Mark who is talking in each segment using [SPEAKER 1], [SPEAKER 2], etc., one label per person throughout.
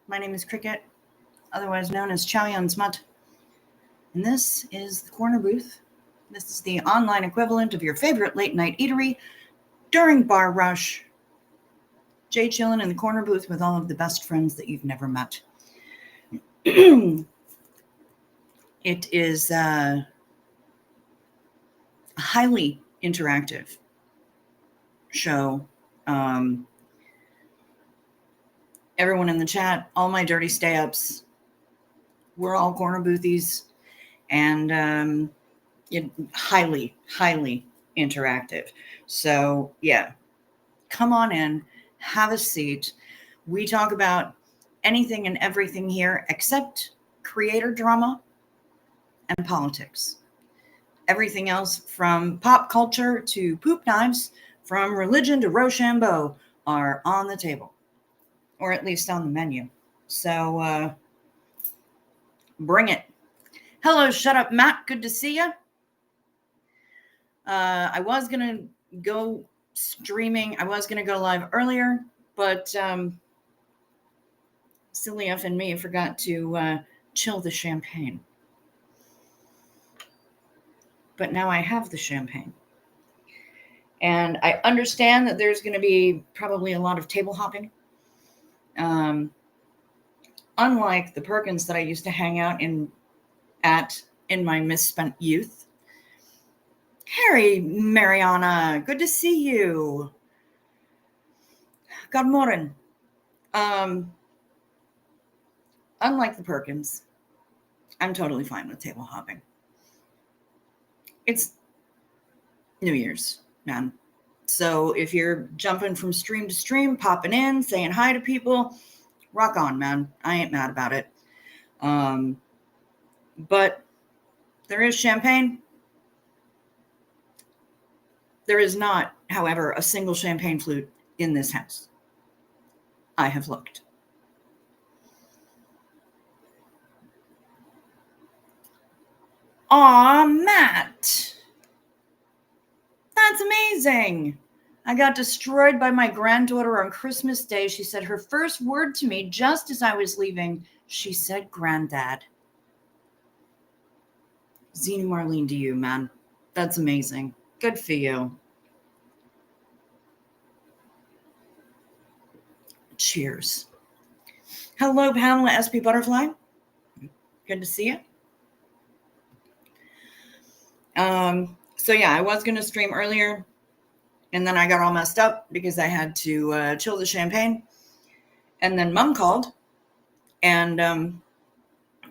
[SPEAKER 1] My name is Cricket, otherwise known as Chow Yun Smut, and this is the Corner Booth. This is the online equivalent of your favorite late night eatery during bar rush. Jay chilling in the corner booth with all of the best friends that you've never met. It is a highly interactive show. Everyone in the chat, all my dirty stay-ups, we're all corner boothies, and highly, highly interactive. So yeah, come on in, have a seat. We talk about anything and everything here except creator drama and politics. Everything else from pop culture to poop knives, from religion to Rochambeau are on the table, or at least on the menu. So bring it. Hello, Shut Up Matt. Good to see you. I was going to go streaming. I was going to go live earlier, but silly F and me forgot to chill the champagne. But now I have the champagne. And I understand that there's going to be probably a lot of table hopping. Unlike the Perkins that I used to hang out in my misspent youth. Harry, Mariana, good to see you. God morning. Unlike the Perkins, I'm totally fine with table hopping. It's New Year's, man. So if you're jumping from stream to stream, popping in, saying hi to people, rock on, man. I ain't mad about it. But there is champagne. There is not, however, a single champagne flute in this house. I have looked. Aw, Matt. That's amazing. I got destroyed by my granddaughter on Christmas Day. She said her first word to me just as I was leaving. She said, Granddad. Zena Marlene to you, man. That's amazing. Good for you. Cheers. Hello, Pamela SP Butterfly. Good to see you. So yeah, I was going to stream earlier, and then I got all messed up because I had to chill the champagne. And then Mom called, and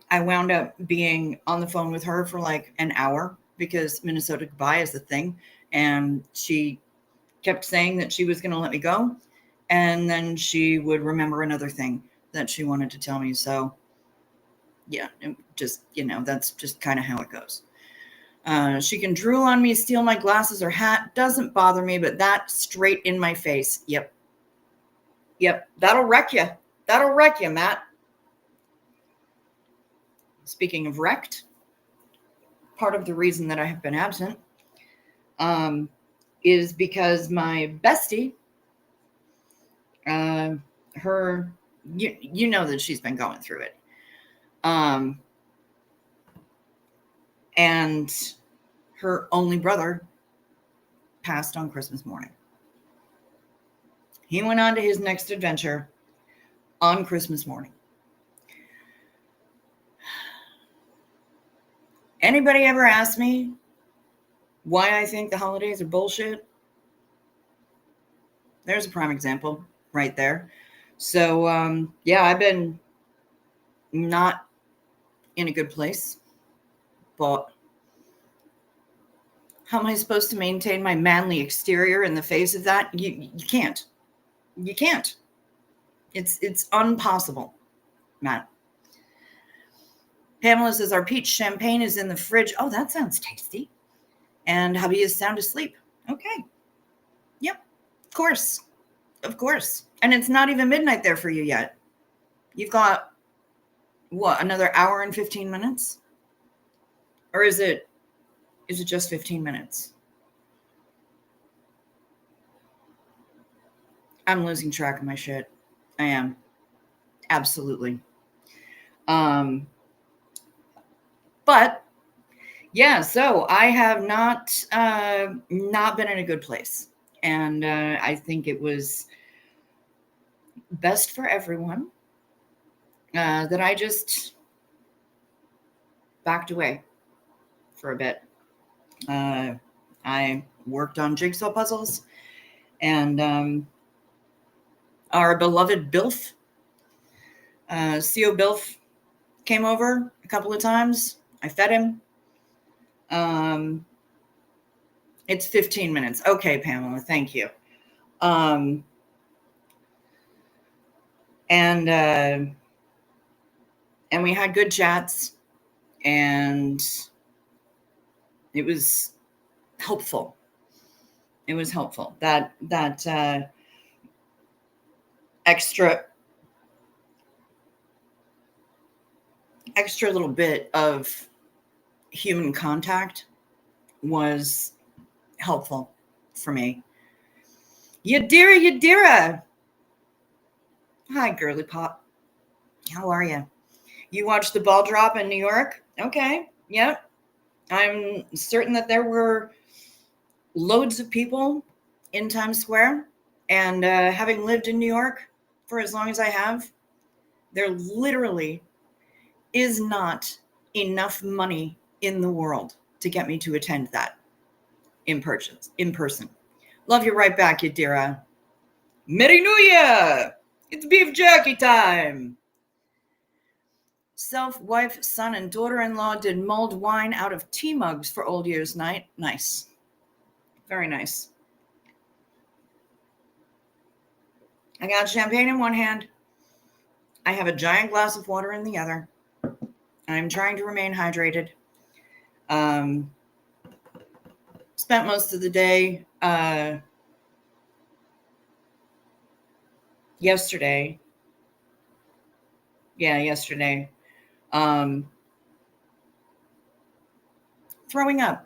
[SPEAKER 1] I wound up being on the phone with her for like an hour because Minnesota Goodbye is the thing. And she kept saying that she was going to let me go. And then she would remember another thing that she wanted to tell me. So yeah, just, that's just kind of how it goes. She can drool on me, steal my glasses or hat. Doesn't bother me, but that straight in my face. Yep. That'll wreck you. That'll wreck you, Matt. Speaking of wrecked, part of the reason that I have been absent is because my bestie, you know that she's been going through it. And her only brother passed on Christmas morning. He went on to his next adventure on Christmas morning. Anybody ever ask me why I think the holidays are bullshit? There's a prime example right there. So, yeah, I've been not in a good place. But how am I supposed to maintain my manly exterior in the face of that? You can't. You can't. It's impossible, Matt. Pamela says our peach champagne is in the fridge. Oh, that sounds tasty. And hubby is sound asleep. Okay. Yep. Of course. And it's not even midnight there for you yet. You've got, what, another hour and 15 minutes? Or is it just 15 minutes? I'm losing track of my shit. I am. Absolutely. But yeah, so I have not been in a good place, and I think it was best for everyone that I just backed away for a bit. I worked on jigsaw puzzles, and our beloved Bilf, CO Bilf, came over a couple of times. I fed him. It's 15 minutes. Okay, Pamela, thank you. And we had good chats, and it was helpful. It was helpful that extra little bit of human contact was helpful for me. Yadira. Hi, girly pop. How are you? You watched the ball drop in New York? Okay. Yep. I'm certain that there were loads of people in Times Square. And having lived in New York for as long as I have, there literally is not enough money in the world to get me to attend that in person. Love you right back, Yadira. Merry New Year! It's beef jerky time! Self, wife, son, and daughter-in-law did mulled wine out of tea mugs for Old Year's night. Nice. Very nice. I got champagne in one hand. I have a giant glass of water in the other. I'm trying to remain hydrated. Spent most of the day yesterday. Throwing up.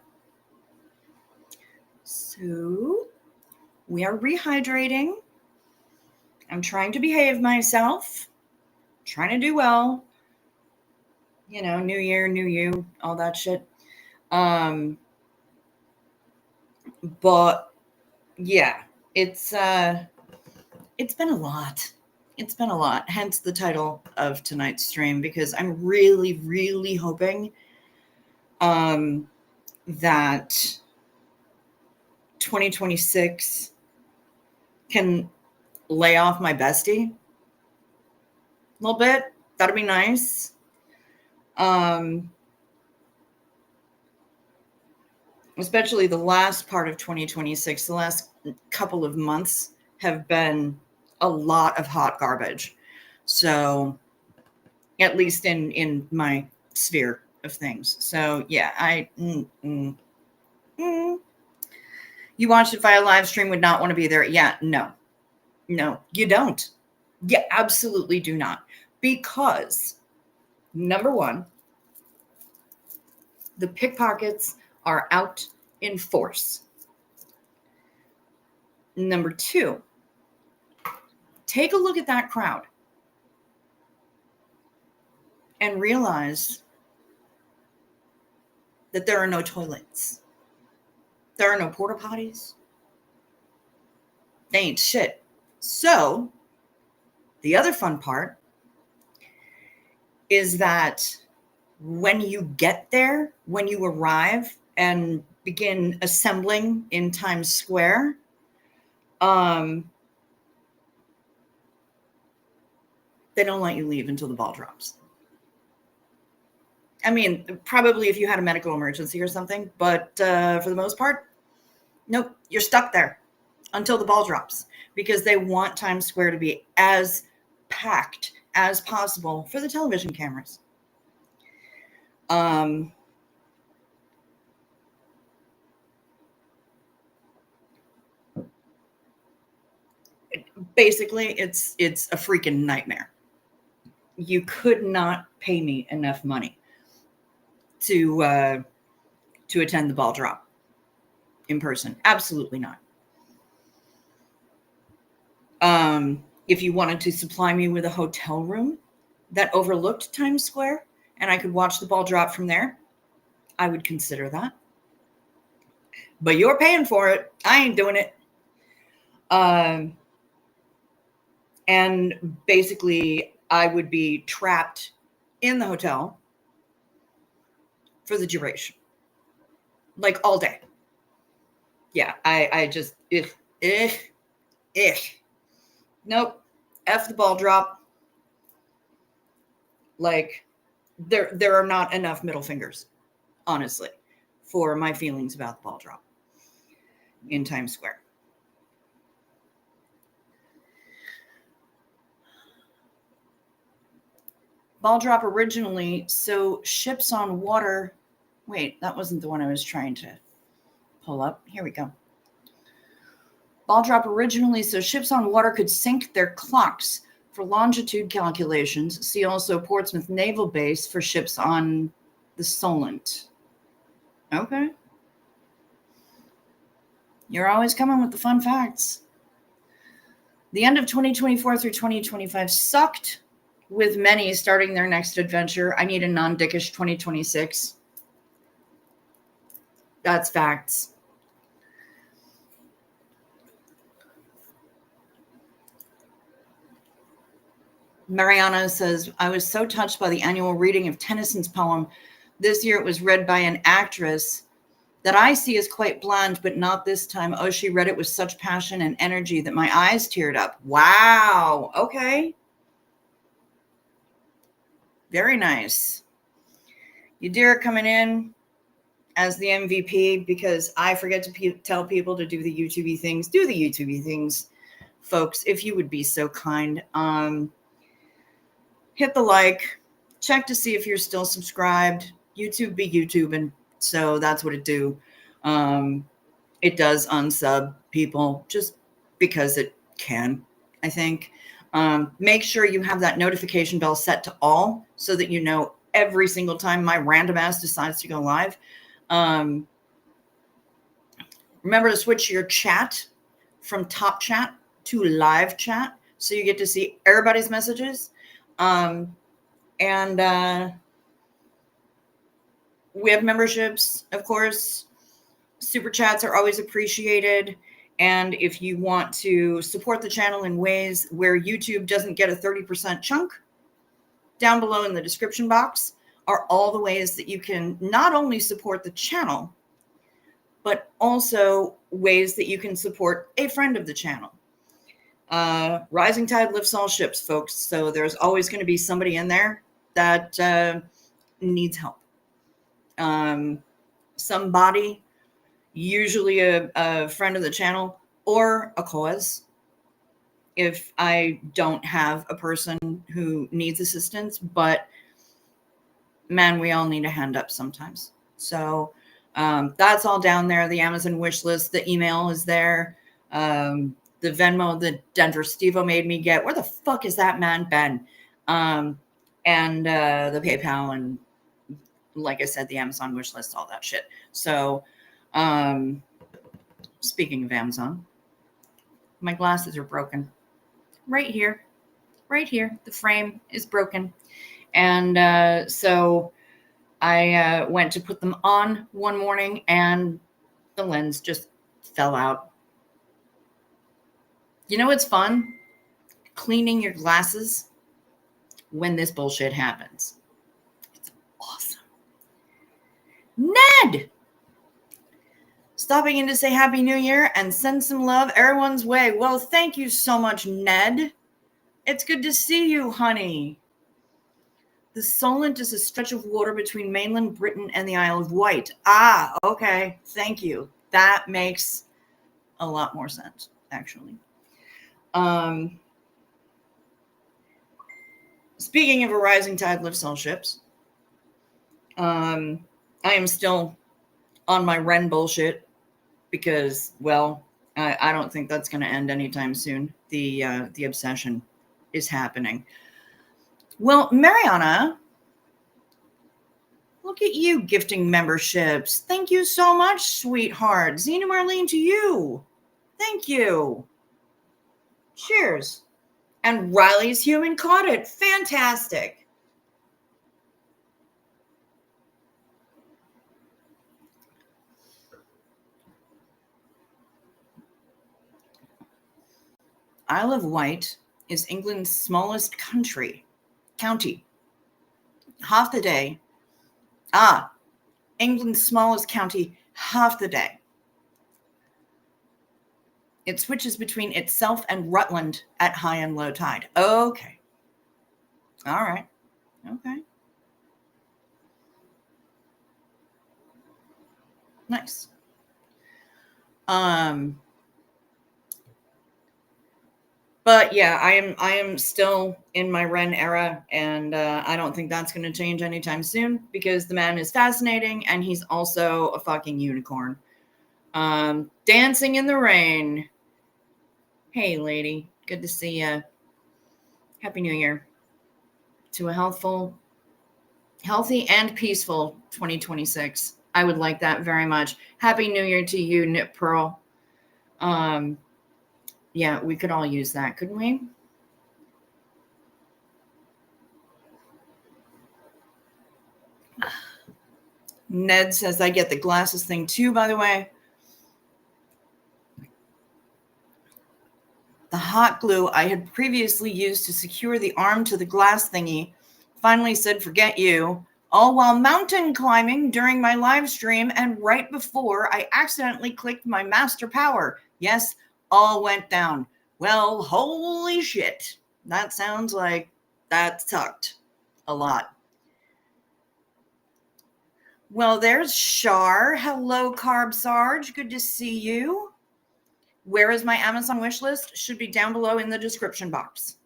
[SPEAKER 1] So we are rehydrating. I'm trying to behave myself, trying to do well. You know, new year, new you, all that shit. But yeah, it's been a lot. It's been a lot. Hence the title of tonight's stream, because I'm really, really hoping that 2026 can lay off my bestie a little bit. That'd be nice. Especially the last part of 2026, the last couple of months have been a lot of hot garbage. So at least in my sphere of things. So yeah, you watched it via live stream, would not want to be there. Yeah, no, you don't. You absolutely do not. Because number one, the pickpockets are out in force. Number two, take a look at that crowd and realize that there are no toilets. There are no porta potties. They ain't shit. So the other fun part is that when you get there, when you arrive and begin assembling in Times Square, they don't let you leave until the ball drops. I mean, probably if you had a medical emergency or something, but for the most part, nope, you're stuck there until the ball drops, because they want Times Square to be as packed as possible for the television cameras. Basically, it's a freaking nightmare. You could not pay me enough money to attend the ball drop in person. Absolutely not. If you wanted to supply me with a hotel room that overlooked Times Square and I could watch the ball drop from there, I would consider that. But you're paying for it. I ain't doing it. And basically, I would be trapped in the hotel for the duration, like all day. Yeah, I just, nope, F the ball drop. Like, there are not enough middle fingers, honestly, for my feelings about the ball drop in Times Square. Ball drop originally, so ships on water. Wait, that wasn't the one I was trying to pull up. Here we go. Ball drop originally, so ships on water could sync their clocks for longitude calculations. See also Portsmouth Naval Base for ships on the Solent. Okay. You're always coming with the fun facts. The end of 2024 through 2025 sucked, with many starting their next adventure. I need a non-dickish 2026. That's facts. Mariana says, I was so touched by the annual reading of Tennyson's poem. This year it was read by an actress that I see as quite bland, but not this time. Oh, she read it with such passion and energy that my eyes teared up. Wow. Okay. Very nice. Yadira coming in as the MVP because I forget to tell people to do the YouTube things. Do the YouTube things, folks, if you would be so kind. Hit the like, check to see if you're still subscribed. YouTube be YouTube, and so that's what it do. It does unsub people just because it can, I think. Make sure you have that notification bell set to all so that you know every single time my random ass decides to go live. Remember to switch your chat from top chat to live chat so you get to see everybody's messages. And we have memberships, of course. Super chats are always appreciated. And if you want to support the channel in ways where YouTube doesn't get a 30% chunk, down below in the description box are all the ways that you can not only support the channel, but also ways that you can support a friend of the channel. Rising tide lifts all ships, folks. So there's always going to be somebody in there that needs help. Somebody, usually a friend of the channel or a cause. If I don't have a person who needs assistance, but man, we all need a hand up sometimes. So that's all down there. The Amazon wish list, the email is there. The Venmo, the Denver Stevo made me get. Where the fuck is that man been? And the PayPal, and like I said, the Amazon wish list, all that shit. So speaking of Amazon, my glasses are broken. Right here. The frame is broken. And so I went to put them on one morning and the lens just fell out. You know what's fun? Cleaning your glasses when this bullshit happens. It's awesome. Ned! Stopping in to say Happy New Year and send some love everyone's way. Well, thank you so much, Ned. It's good to see you, honey. The Solent is a stretch of water between mainland Britain and the Isle of Wight. Ah, okay. Thank you. That makes a lot more sense, actually. Speaking of a rising tide lifts all ships, I am still on my Ren bullshit because, well, I don't think that's going to end anytime soon. The obsession is happening. Well, Mariana, look at you gifting memberships. Thank you so much, sweetheart. Zena Marlene, to you. Thank you. Cheers. And Riley's human caught it. Fantastic. Isle of Wight is England's smallest county. Half the day. England's smallest county, half the day. It switches between itself and Rutland at high and low tide. Okay. All right. Okay. Nice. But yeah, I am still in my Ren era, and I don't think that's going to change anytime soon because the man is fascinating, and he's also a fucking unicorn. Dancing in the rain. Hey, lady, good to see you. Happy New Year to a healthy and peaceful 2026. I would like that very much. Happy New Year to you, Knit Pearl. Yeah, we could all use that, couldn't we? Ned says I get the glasses thing too, by the way. The hot glue I had previously used to secure the arm to the glass thingy finally said, forget you, all while mountain climbing during my live stream and right before I accidentally clicked my master power. Yes, all went down. Well, holy shit. That sounds like that sucked a lot. Well, there's Shar. Hello, Carb Sarge. Good to see you. Where is my Amazon wish list? Should be down below in the description box.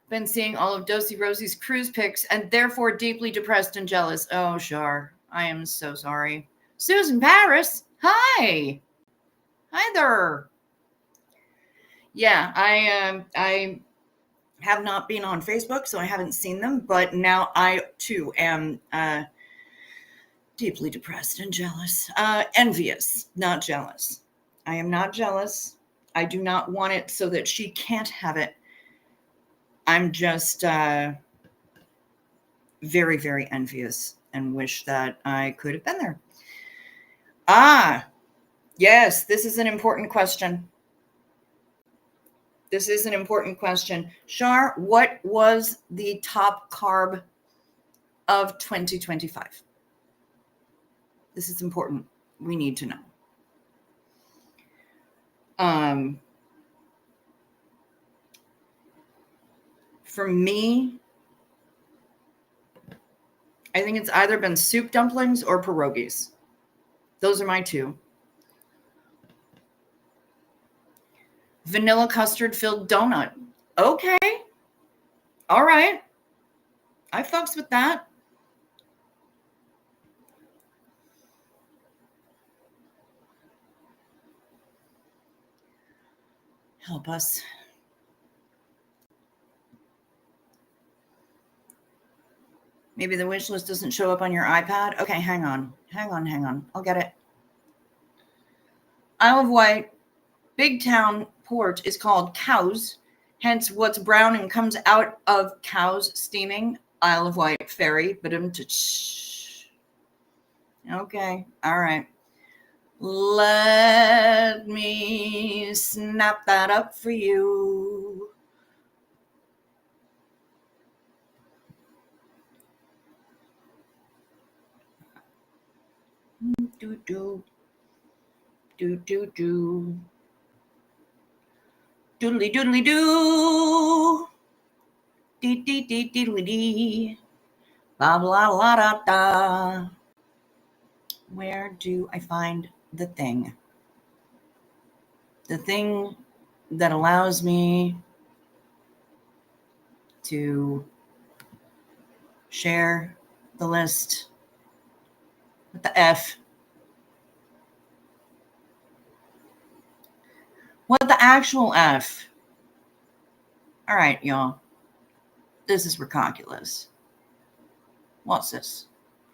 [SPEAKER 1] Been seeing all of Dosey Rosie's cruise pics and therefore deeply depressed and jealous. Oh, Shar, I am so sorry. Susan Paris, hi. Hi there. Yeah, I have not been on Facebook, so I haven't seen them, but now I too am deeply depressed and jealous. Envious, not jealous. I am not jealous. I do not want it so that she can't have it. I'm just very, very envious and wish that I could have been there. Yes, this is an important question. This is an important question. Shar, what was the top carb of 2025? This is important. We need to know. For me, I think it's either been soup dumplings or pierogies. Those are my two. Vanilla custard filled donut. Okay. All right. I fucks with that. Help us. Maybe the wish list doesn't show up on your iPad. Okay, hang on. I'll get it. Isle of Wight, big town port is called Cows, hence what's brown and comes out of cows steaming. Isle of Wight ferry. Okay, all right. Let me snap that up for you. Do. Doodly doodly doo. Dee dee dee doodly dee. Blah blah blah da da. Where do I find the thing? The thing that allows me to share the list with the F. What the actual F? All right, y'all. This is ridiculous. What's this?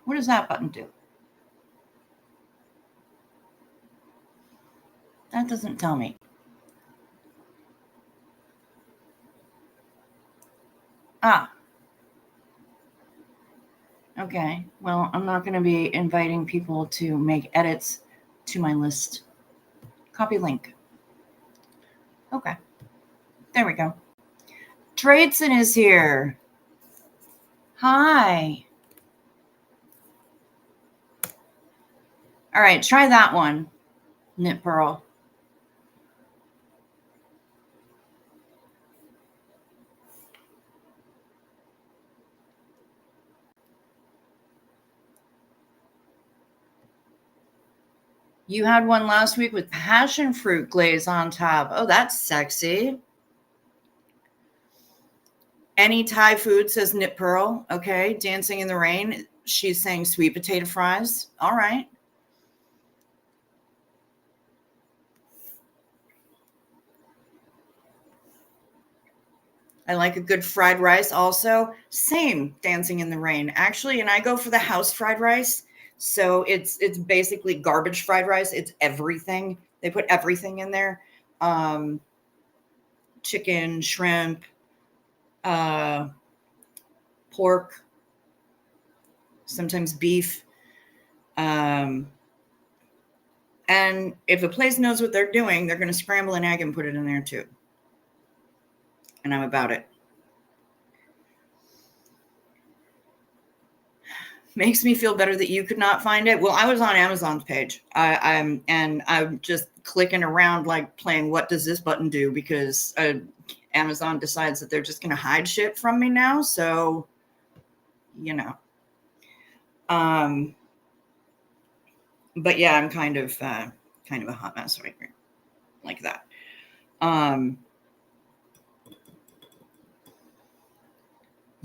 [SPEAKER 1] What does that button do? That doesn't tell me. Ah. Okay. Well, I'm not going to be inviting people to make edits to my list. Copy link. Okay. There we go. Tradeson is here. Hi. All right. Try that one. Knit Pearl. You had one last week with passion fruit glaze on top. Oh, that's sexy. Any Thai food, says Knit Pearl. Okay. Dancing in the Rain. She's saying sweet potato fries. All right. I like a good fried rice also. Same, Dancing in the Rain. Actually, and I go for the house fried rice. So it's basically garbage fried rice. It's everything. They put everything in there. Um, chicken, shrimp, uh, pork, sometimes beef. Um, and if a place knows what they're doing, they're going to scramble an egg and put it in there too. And I'm about it. Makes me feel better that you could not find it. Well, I was on Amazon's page. I'm just clicking around like playing what does this button do, because Amazon decides that they're just going to hide shit from me now. So, you know. But yeah, I'm kind of a hot mess right here, like that.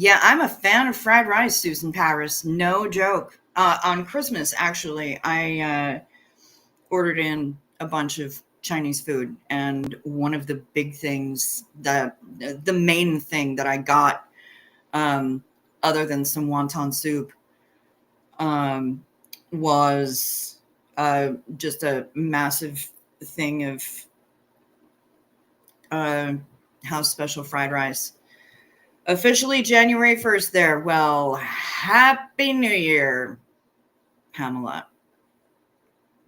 [SPEAKER 1] Yeah, I'm a fan of fried rice, Susan Paris. No joke. On Christmas, actually, I ordered in a bunch of Chinese food, and one of the big things that the main thing that I got, other than some wonton soup, was just a massive thing of house special fried rice. Officially January 1st there. Well, Happy New Year, Pamela.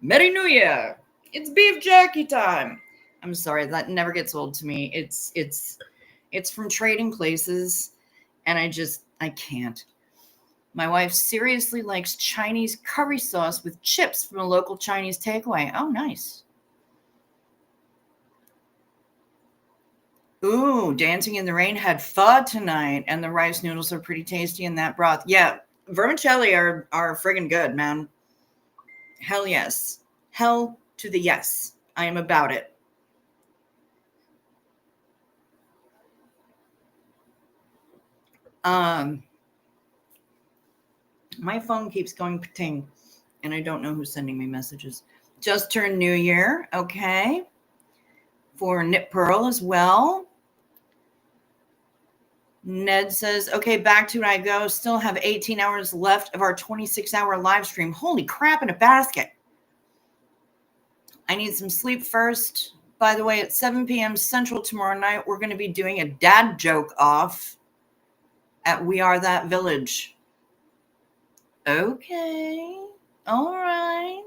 [SPEAKER 1] Merry New Year. It's beef jerky time. I'm sorry, that never gets old to me. It's from Trading Places, and I can't. My wife seriously likes Chinese curry sauce with chips from a local Chinese takeaway. Oh, nice. Ooh, Dancing in the Rain had pho tonight, and the rice noodles are pretty tasty in that broth. Yeah, vermicelli are friggin' good, man. Hell yes. Hell to the yes. I am about it. Um, my phone keeps going ting, and I don't know who's sending me messages. Just turned New Year, okay. For Knit Pearl as well. Ned says, okay, back to it I go. Still have 18 hours left of our 26-hour live stream. Holy crap in a basket. I need some sleep first. By the way, at 7 p.m. Central tomorrow night, we're going to be doing a dad joke off at We Are That Village. Okay. All right.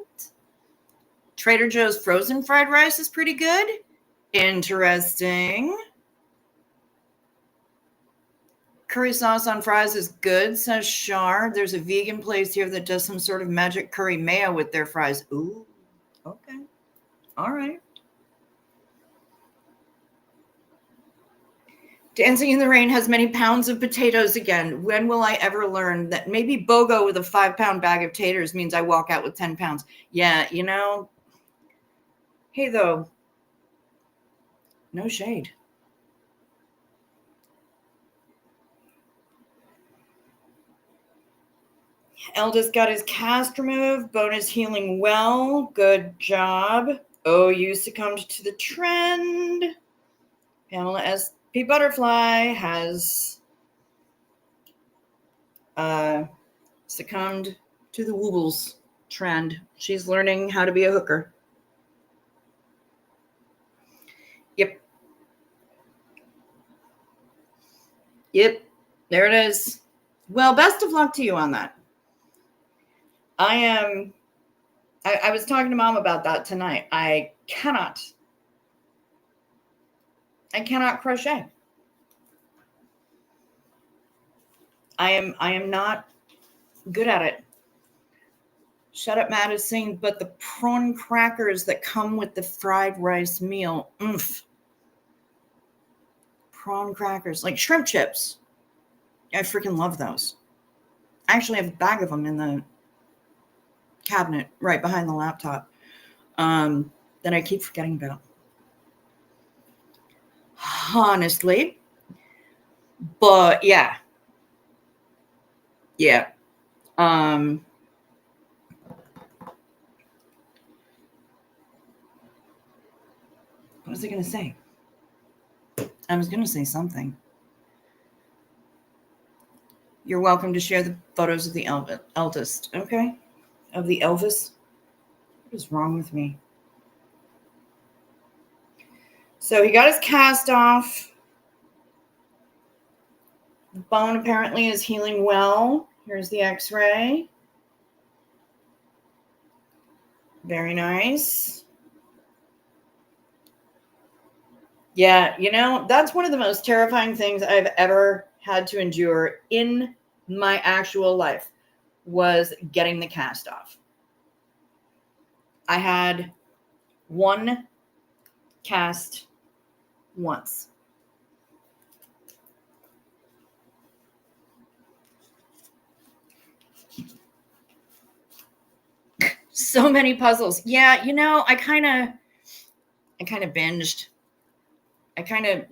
[SPEAKER 1] Trader Joe's frozen fried rice is pretty good. Interesting. Curry sauce on fries is good, says Shar. There's a vegan place here that does some sort of magic curry mayo with their fries. Ooh, okay. All right. Dancing in the Rain has many pounds of potatoes again. When will I ever learn that maybe BOGO with a 5-pound bag of taters means I walk out with 10 pounds? Yeah, hey, though, no shade. Eldest got his cast removed. Bonus healing well. Good job. Oh, you succumbed to the trend. Pamela S.P. Butterfly has succumbed to the woobles trend. She's learning how to be a hooker. Yep. Yep. There it is. Well, best of luck to you on that. I was talking to Mom about that tonight. I cannot crochet. I am not good at it. Shut Up Matt is saying, but the prawn crackers that come with the fried rice meal. Oomph. Prawn crackers, like shrimp chips. I freaking love those. I actually have a bag of them in the cabinet right behind the laptop that I keep forgetting about. Honestly. But yeah. Yeah. What was I going to say? I was going to say something. You're welcome to share the photos of the eldest, okay? Of the Elvis. What is wrong with me? So he got his cast off. The bone apparently is healing well. Here's the x-ray. Very nice. Yeah, that's one of the most terrifying things I've ever had to endure in my actual life was getting the cast off. I had one cast once. So many puzzles. Yeah, I kind of binged. I kind of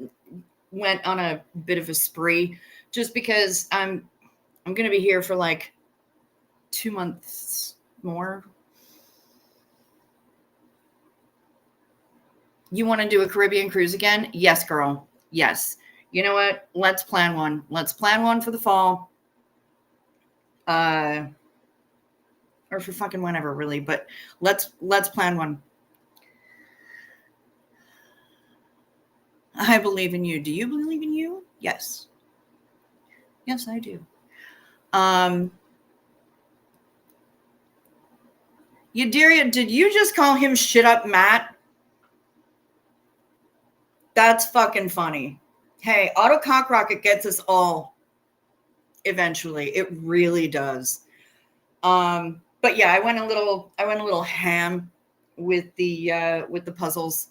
[SPEAKER 1] went on a bit of a spree just because I'm going to be here for like 2 months more. You want to do a Caribbean cruise again? Yes, girl. Yes. You know what? Let's plan one. Let's plan one for the fall. Or for fucking whenever, really. But let's plan one. I believe in you. Do you believe in you? Yes. Yes, I do. Yadiria, did you just call him Shit Up Matt? That's fucking funny. Hey, Auto Cock Rocket gets us all eventually. It really does. But yeah, I went a little ham with the puzzles.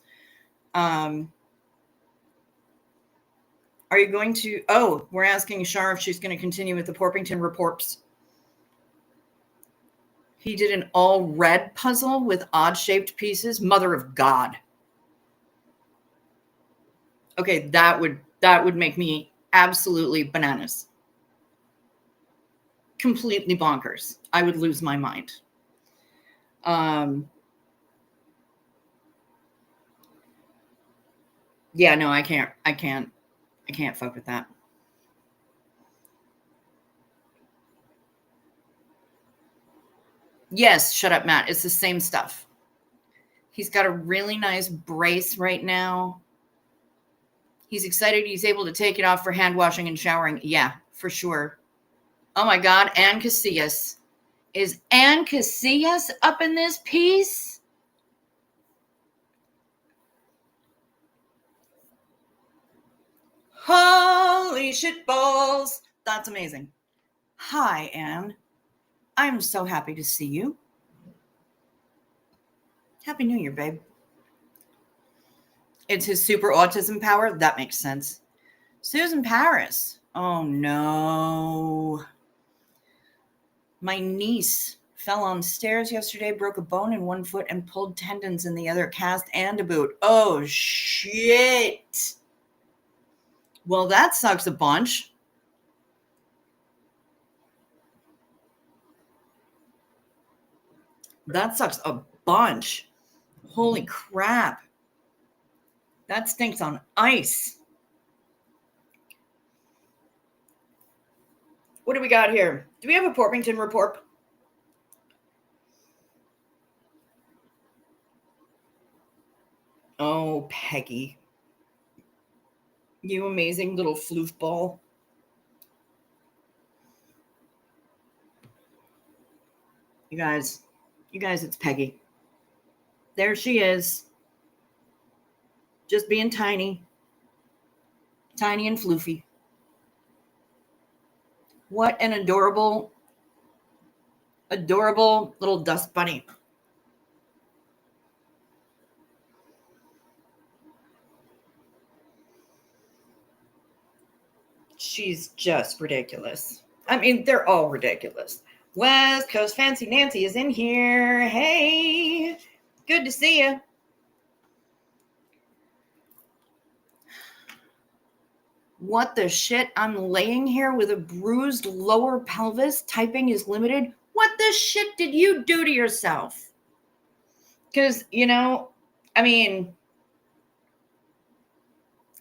[SPEAKER 1] Are you going to? Oh, we're asking Shar if she's going to continue with the Porpington reports. He did an all red puzzle with odd shaped pieces. Mother of God. Okay, that would make me absolutely bananas. Completely bonkers. I would lose my mind. Yeah, no, I can't fuck with that. Yes, Shut Up Matt. It's the same stuff. He's got a really nice brace right now. He's excited he's able to take it off for hand washing and showering. Yeah, for sure. Oh my God, Ann Casillas. Is Ann Casillas up in this piece? Holy shit balls. That's amazing. Hi, Ann. I'm so happy to see you. Happy New Year, babe. It's his super autism power? That makes sense. Susan Paris. Oh, no. My niece fell on stairs yesterday, broke a bone in one foot, and pulled tendons in the other, cast and a boot. Oh, shit. Well, that sucks a bunch. That sucks a bunch. Holy crap. That stinks on ice. What do we got here? Do we have a Porpington report? Oh, Peggy. You amazing little floof ball. You guys, it's Peggy. There she is. Just being tiny. Tiny and floofy. What an adorable, adorable little dust bunny. She's just ridiculous. I mean, they're all ridiculous. West Coast Fancy Nancy is in here. Hey, good to see you. What the shit? I'm laying here with a bruised lower pelvis. Typing is limited. What the shit did you do to yourself? Because, I mean,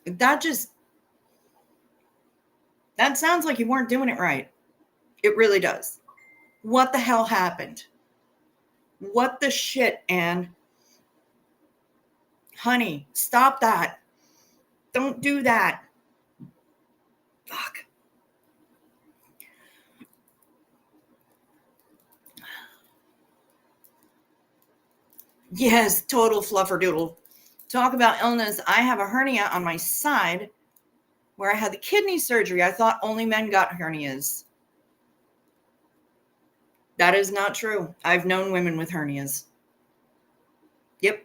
[SPEAKER 1] that sounds like you weren't doing it right. It really does. What the hell happened? What the shit, Anne? Honey, stop that. Don't do that. Fuck. Yes, total flufferdoodle. Talk about illness. I have a hernia on my side where I had the kidney surgery. I thought only men got hernias. That is not true. I've known women with hernias. Yep.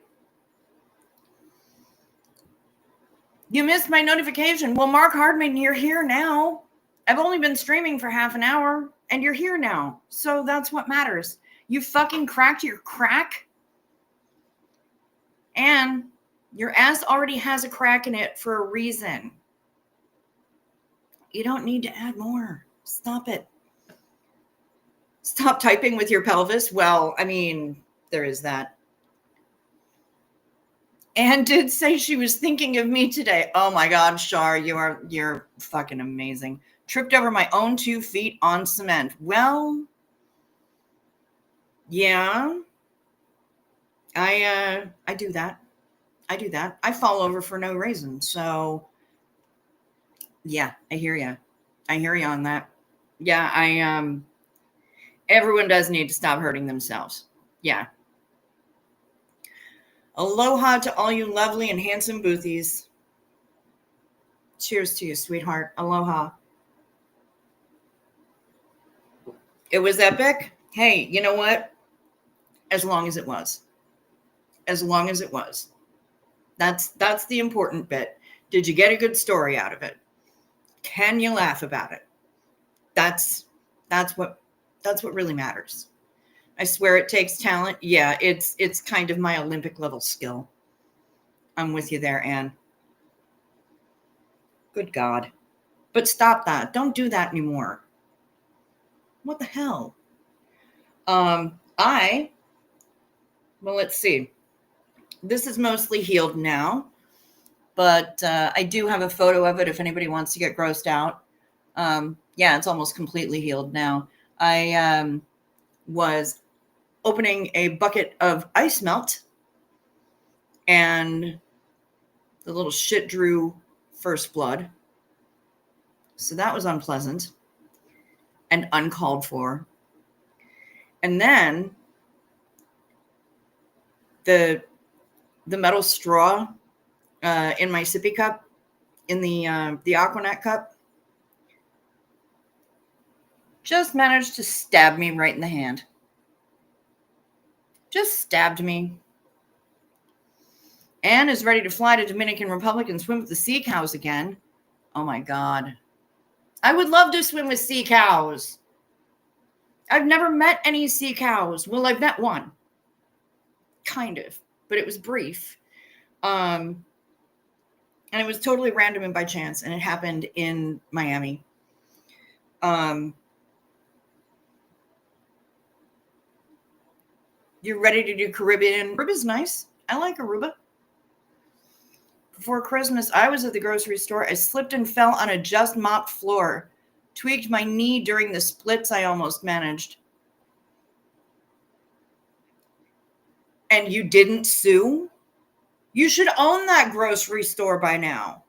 [SPEAKER 1] You missed my notification. Well, Mark Hardman, you're here now. I've only been streaming for half an hour, and you're here now. So that's what matters. You fucking cracked your crack. And your ass already has a crack in it for a reason. You don't need to add more. Stop it. Stop typing with your pelvis. Well, I mean, there is that. Anne did say she was thinking of me today. Oh my God, Shar, you're fucking amazing. Tripped over my own 2 feet on cement. Well, yeah. I do that. I fall over for no reason. So yeah, I hear you. On that. Yeah, everyone does need to stop hurting themselves. Yeah. Aloha to all you lovely and handsome boothies. Cheers to you, sweetheart. Aloha. It was epic. Hey, you know what? As long as it was. As long as it was. That's the important bit. Did you get a good story out of it? Can you laugh about it? That's what really matters. I swear it takes talent. Yeah, it's kind of my Olympic level skill. I'm with you there, Anne. Good God. But stop that. Don't do that anymore. What the hell? Well, let's see. This is mostly healed now, but I do have a photo of it if anybody wants to get grossed out. Yeah, it's almost completely healed now. I was opening a bucket of ice melt, and the little shit drew first blood. So that was unpleasant and uncalled for. And then the metal straw in my sippy cup, in the Aquanet cup, just managed to stab me right in the hand. Just stabbed me. Anne is ready to fly to Dominican Republic and swim with the sea cows again. Oh my God. I would love to swim with sea cows. I've never met any sea cows. Well, I've met one. Kind of, but it was brief. And it was totally random and by chance, and it happened in Miami. You're ready to do Caribbean. Aruba's nice. I like Aruba. Before Christmas, I was at the grocery store. I slipped and fell on a just mopped floor. Tweaked my knee during the splits I almost managed. And you didn't sue? You should own that grocery store by now.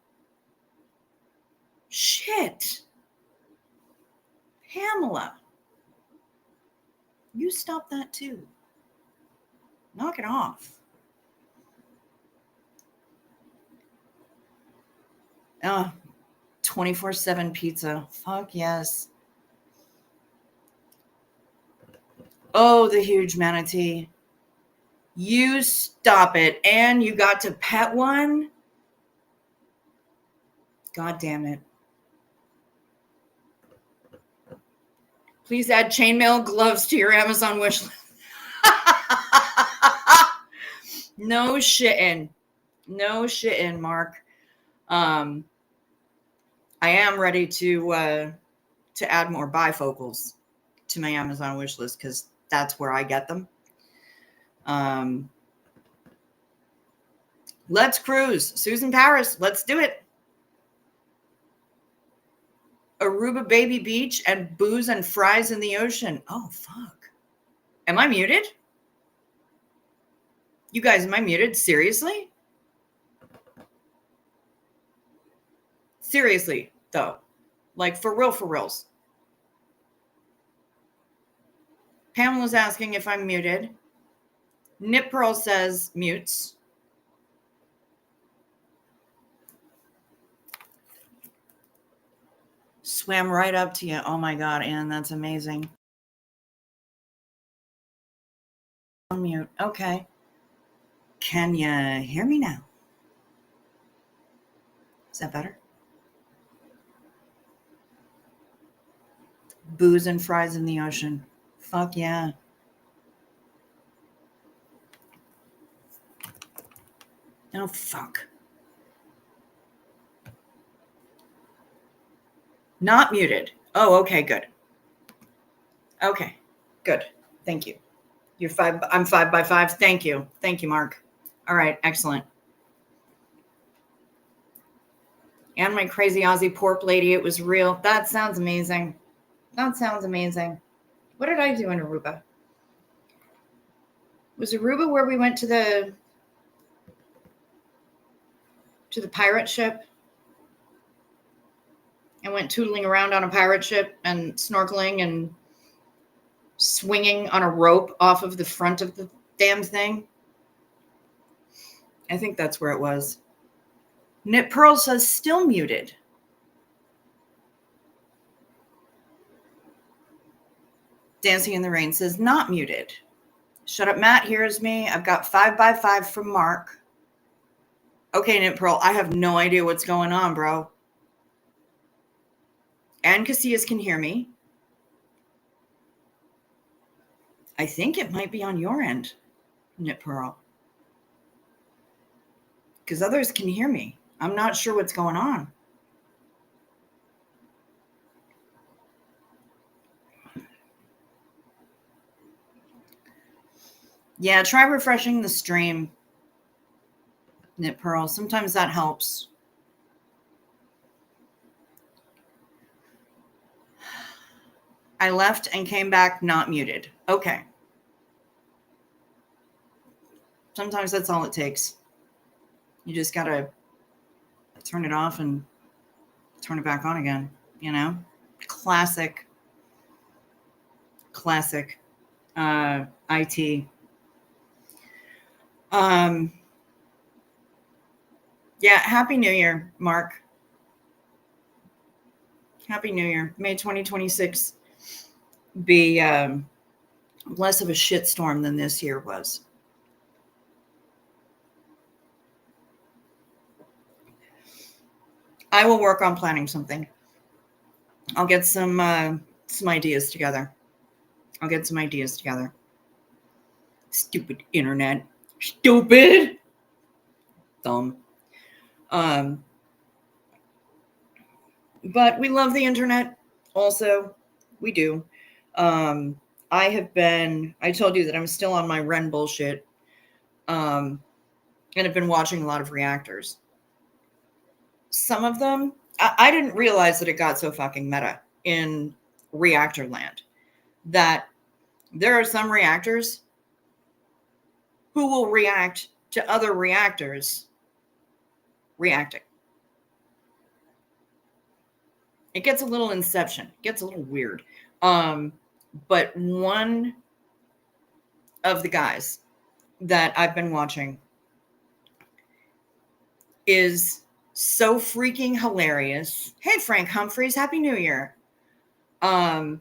[SPEAKER 1] Shit. Pamela. You stop that too. Knock it off. 24/7 pizza. Fuck yes. Oh, the huge manatee. You stop it. And you got to pet one? God damn it. Please add chainmail gloves to your Amazon wish list. No shitting. No shitting, Mark. I am ready to add more bifocals to my Amazon wish list because that's where I get them. Let's cruise. Susan Paris, let's do it. Aruba Baby Beach and booze and fries in the ocean. Oh, fuck. Am I muted? You guys, am I muted? Seriously? Seriously, though. Like, for real, for reals. Pamela's asking if I'm muted. Nip Pearl says mutes. Swam right up to you. Oh my God, Anne, that's amazing. Mute. Okay. Can you hear me now? Is that better? Booze and fries in the ocean. Fuck yeah. Oh, fuck. Not muted. Oh, okay, good. Okay, good. Thank you. You're 5. I'm 5 by 5. Thank you. Thank you, Mark. All right, excellent. And my crazy Aussie pork lady, it was real. That sounds amazing. That sounds amazing. What did I do in Aruba? Was Aruba where we went to the pirate ship and went tootling around on a pirate ship and snorkeling and swinging on a rope off of the front of the damn thing? I think that's where it was. Knit Pearl says still muted. Dancing in the Rain says not muted. Shut Up Matt hears me. I've got 5 by 5 from Mark. Okay, Knit Pearl, I have no idea what's going on, bro. And Casillas can hear me. I think it might be on your end, Knit Pearl. Because others can hear me. I'm not sure what's going on. Yeah, try refreshing the stream, Knit Pearl. Sometimes that helps. I left and came back not muted. Okay. Sometimes that's all it takes. You just got to turn it off and turn it back on again, you know? Classic IT. Yeah, Happy New Year, Mark. Happy New Year. May 2026 be less of a shitstorm than this year was. I will work on planning something. I'll get some ideas together. Stupid internet. Stupid. Dumb. But we love the internet. Also, we do. I told you that I'm still on my Ren bullshit. And I've been watching a lot of reactors. Some of them, I didn't realize that it got so fucking meta in reactor land. That there are some reactors who will react to other reactors reacting. It gets a little Inception. It gets a little weird. But one of the guys that I've been watching is so freaking hilarious. Hey, Frank Humphreys, Happy New Year. That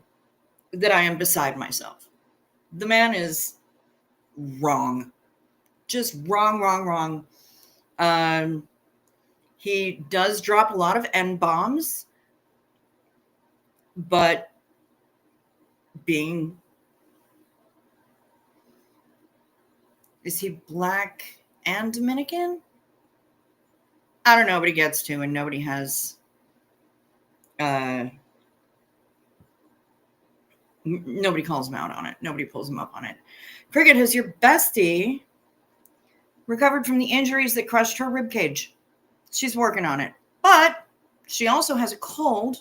[SPEAKER 1] I am beside myself. The man is wrong. Just wrong. He does drop a lot of N-bombs, but is he black and Dominican? I don't know, but he gets to, and nobody has, nobody calls him out on it. Nobody pulls him up on it. Cricket, has your bestie recovered from the injuries that crushed her ribcage? She's working on it, but she also has a cold,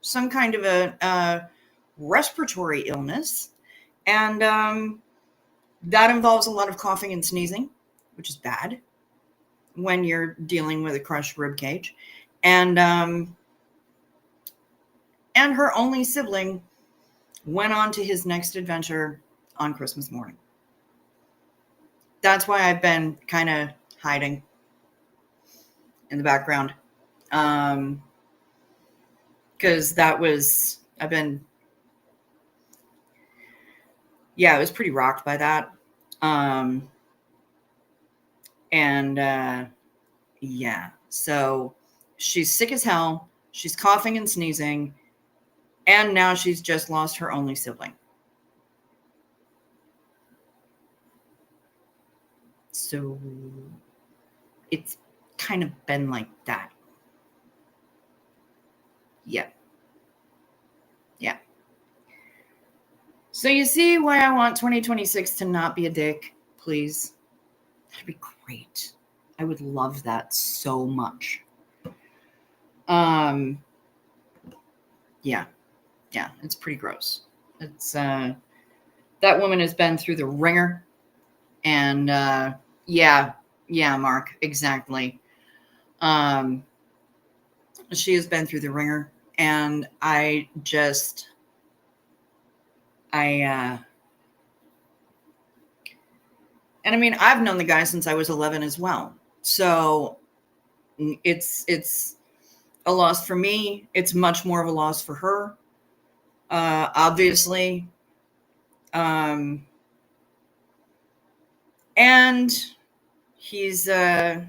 [SPEAKER 1] some kind of a respiratory illness, and that involves a lot of coughing and sneezing, which is bad when you're dealing with a crushed ribcage. And her only sibling went on to his next adventure on Christmas morning. That's why I've been kind of hiding in the background. Because it was pretty rocked by that. So she's sick as hell. She's coughing and sneezing. And now she's just lost her only sibling. So it's kind of been like that. Yeah. So you see why I want 2026 to not be a dick, please? That'd be great. I would love that so much. Yeah, it's pretty gross. It's that woman has been through the ringer, and yeah, Mark, exactly. She has been through the ringer, and and I mean, I've known the guy since I was 11 as well. So it's a loss for me. It's much more of a loss for her. Obviously. And he's I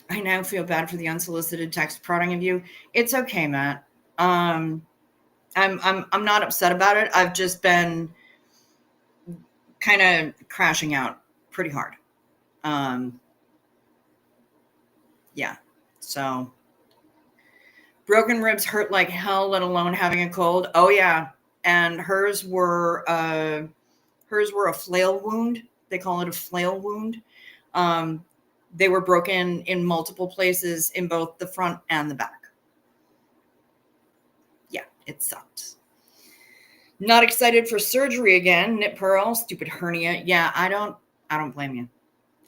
[SPEAKER 1] now feel bad for the unsolicited text prodding of you. It's okay, Matt. I'm not upset about it. I've just been kind of crashing out pretty hard. So broken ribs hurt like hell, let alone having a cold. Oh yeah. And hers were a flail wound. They call it a flail wound. They were broken in multiple places in both the front and the back. Yeah, it sucked. Not excited for surgery again. Knit pearl, stupid hernia. Yeah, I don't blame you.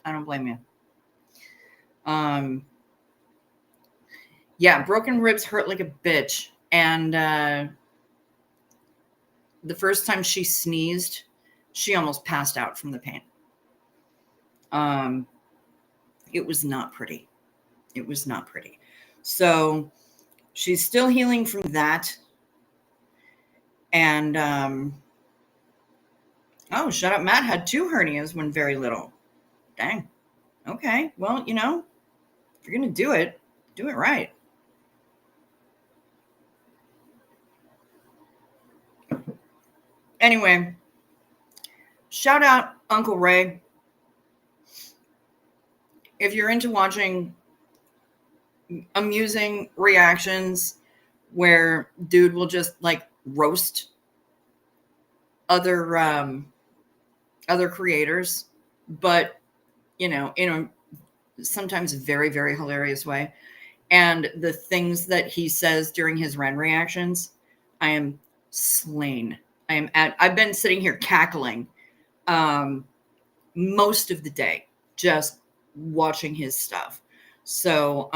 [SPEAKER 1] I don't blame you. Yeah, broken ribs hurt like a bitch. And the first time she sneezed, she almost passed out from the pain. It was not pretty. It was not pretty. So she's still healing from that. And shut up. Matt had 2 hernias when very little. Dang. Okay. Well, if you're going to do it right. Anyway, shout out Uncle Ray. If you're into watching amusing reactions where dude will just like roast other creators, but in a sometimes very, very hilarious way, and the things that he says during his Ren reactions, I am slain. I've been sitting here cackling most of the day, just watching his stuff. So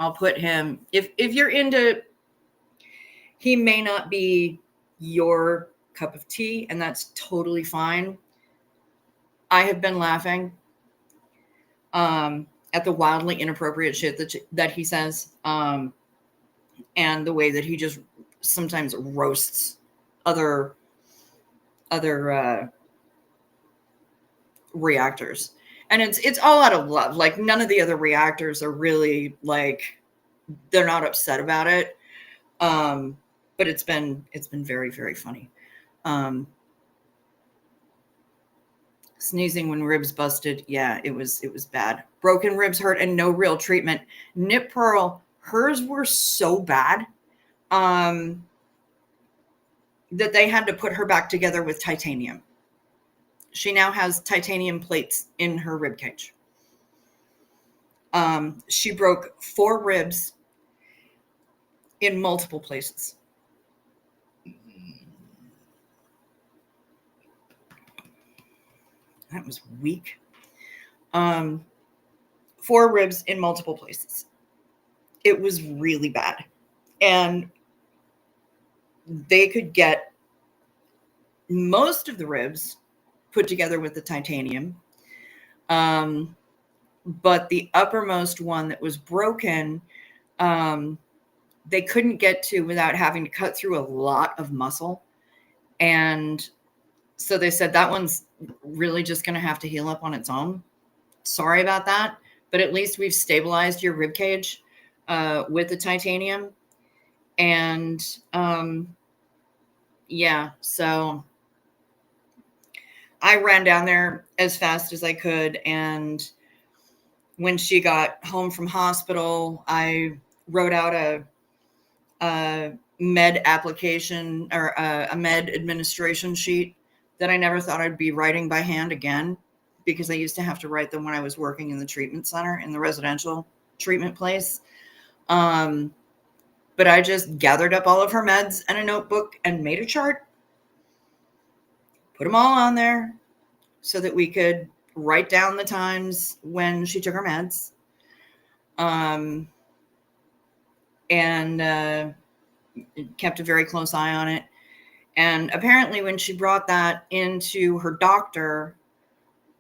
[SPEAKER 1] I'll put him, if you're into, he may not be your cup of tea, and that's totally fine. I have been laughing at the wildly inappropriate shit that he says, and the way that he just sometimes roasts other reactors. And it's all out of love. Like, none of the other reactors are really like, they're not upset about it. But it's been very, very funny. Sneezing when ribs busted. Yeah, it was bad. Broken ribs hurt and no real treatment. Nip Pearl, hers were so bad that they had to put her back together with titanium. She now has titanium plates in her rib cage. She broke 4 ribs in multiple places. That was weak. 4 ribs in multiple places. It was really bad. And they could get most of the ribs put together with the titanium. But the uppermost one that was broken, they couldn't get to without having to cut through a lot of muscle. And so they said that one's really just going to have to heal up on its own. Sorry about that, but at least we've stabilized your rib cage with the titanium. And yeah, so I ran down there as fast as I could. And when she got home from hospital, I wrote out a med application, or a med administration sheet that I never thought I'd be writing by hand again, because I used to have to write them when I was working in the treatment center, in the residential treatment place. But I just gathered up all of her meds and a notebook and made a chart, put them all on there so that we could write down the times when she took her meds. And kept a very close eye on it. And apparently when she brought that into her doctor,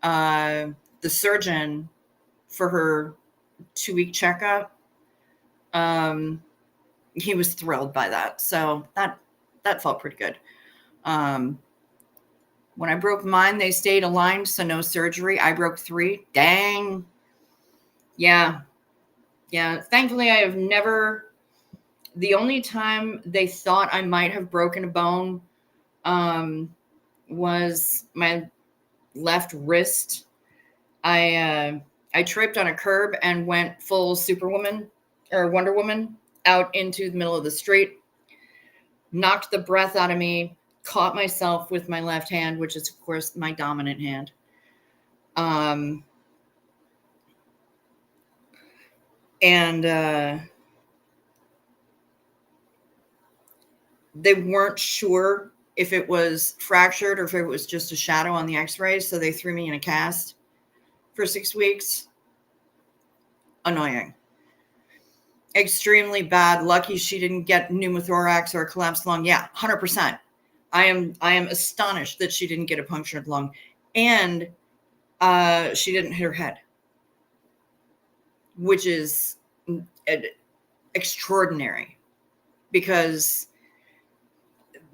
[SPEAKER 1] the surgeon, for her 2-week checkup, he was thrilled by that. So that felt pretty good. When I broke mine, they stayed aligned, so no surgery. I broke 3. Dang. Yeah. Thankfully, I have never. The only time they thought I might have broken a bone was my left wrist. I tripped on a curb and went full Superwoman or Wonder Woman out into the middle of the street, knocked the breath out of me, caught myself with my left hand, which is, of course, my dominant hand. And they weren't sure if it was fractured or if it was just a shadow on the x-rays, so they threw me in a cast for 6 weeks. Annoying. Extremely bad. Lucky she didn't get pneumothorax or a collapsed lung. Yeah, 100%. I am astonished that she didn't get a punctured lung, and she didn't hit her head, which is extraordinary, because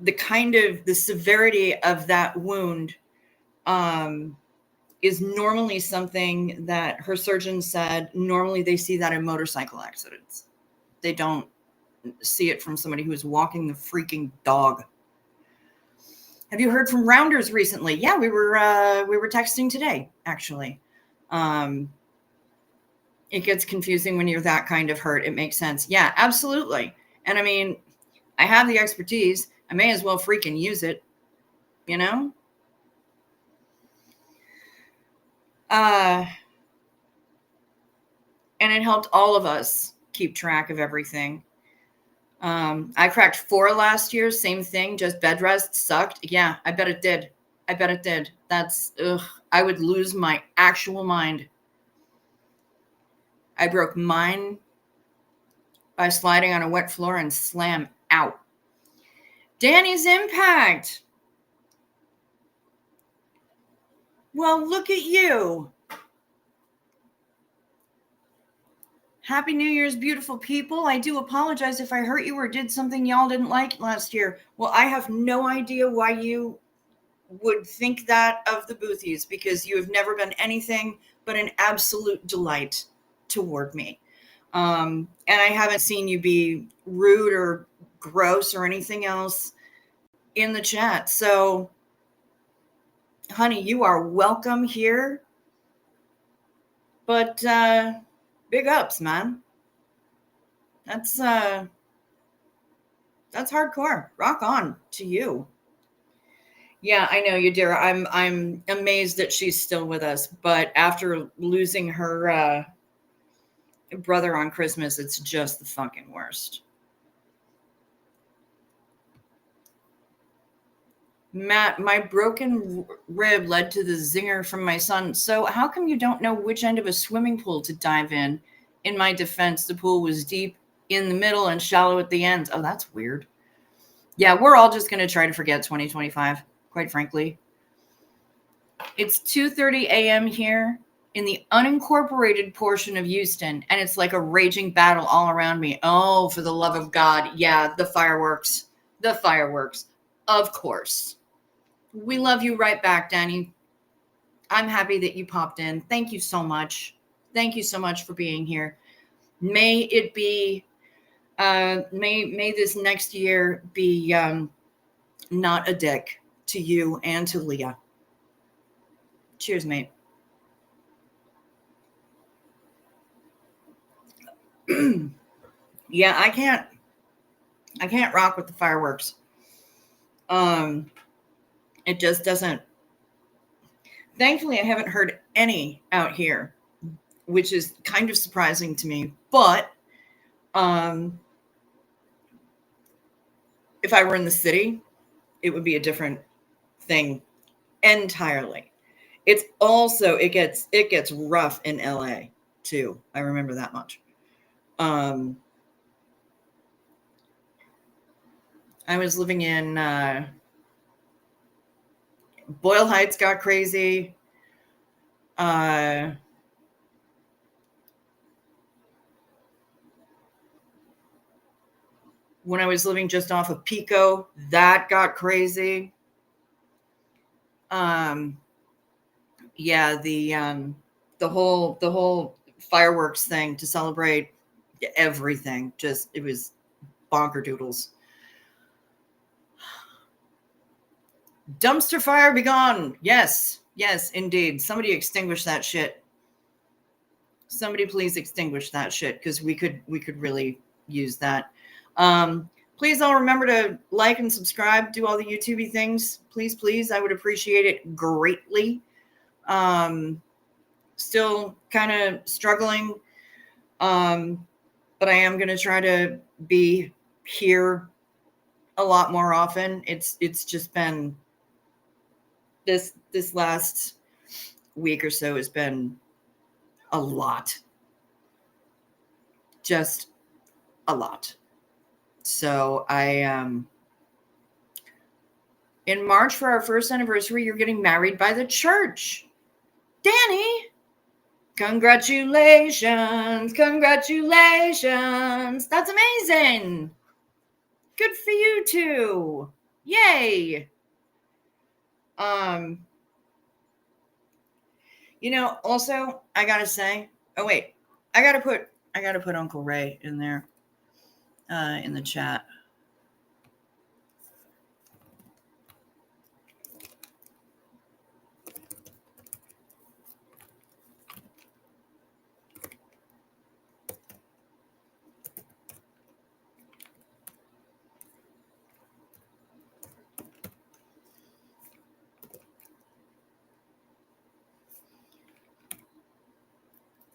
[SPEAKER 1] the severity of that wound is normally something that her surgeon said normally they see that in motorcycle accidents. They don't see it from somebody who is walking the freaking dog. Have you heard from Rounders recently? Yeah, we were texting today, actually. It gets confusing when you're that kind of hurt. It makes sense. Yeah, absolutely. And I mean, I have the expertise. I may as well freaking use it, you know? And it helped all of us keep track of everything. I cracked 4 last year. Same thing. Just bed rest sucked. Yeah, I bet it did. That's, I would lose my actual mind. I broke mine by sliding on a wet floor and slam out. Danny's impact. Well, look at you. Happy New Year's, beautiful people. I do apologize if I hurt you or did something y'all didn't like last year. Well, I have no idea why you would think that of the Boothies, because you have never been anything but an absolute delight toward me. And I haven't seen you be rude or gross or anything else in the chat. So, honey, you are welcome here. But big ups, man. That's hardcore. Rock on to you. Yeah, I know you, dear. I'm amazed that she's still with us, but after losing her brother on Christmas, it's just the fucking worst. Matt, my broken rib led to the zinger from my son. So how come you don't know which end of a swimming pool to dive in? In my defense, the pool was deep in the middle and shallow at the ends. Oh, that's weird. Yeah, we're all just going to try to forget 2025, quite frankly. It's 2:30 a.m. here in the unincorporated portion of Houston, and it's like a raging battle all around me. Oh, for the love of God. Yeah, the fireworks. The fireworks. Of course. We love you right back, Danny. I'm happy that you popped in. Thank you so much. Thank you so much for being here. May it be, may this next year be not a dick to you and to Leah. Cheers, mate. Yeah, I can't rock with the fireworks. It just doesn't. Thankfully, I haven't heard any out here, which is kind of surprising to me. But if I were in the city, it would be a different thing entirely. It's also it gets rough in LA too. I remember that much. I was living in Boyle Heights, got crazy. When I was living just off of Pico, that got crazy. Yeah, the whole fireworks thing to celebrate everything, just it was bonker doodles. Dumpster fire be gone. Yes, indeed. Somebody extinguish that shit. Somebody please extinguish that shit, because we could really use that. Please all remember to like and subscribe, do all the YouTubey things. Please. I would appreciate it greatly. Still kind of struggling. But I am going to try to be here a lot more often. It's just been this last week or so has been a lot. Just a lot. So in March for our first anniversary, you're getting married by the church. Danny, congratulations. That's amazing. Good for you two. Yay. Also, I gotta say, I gotta put Uncle Ray in there, in the chat.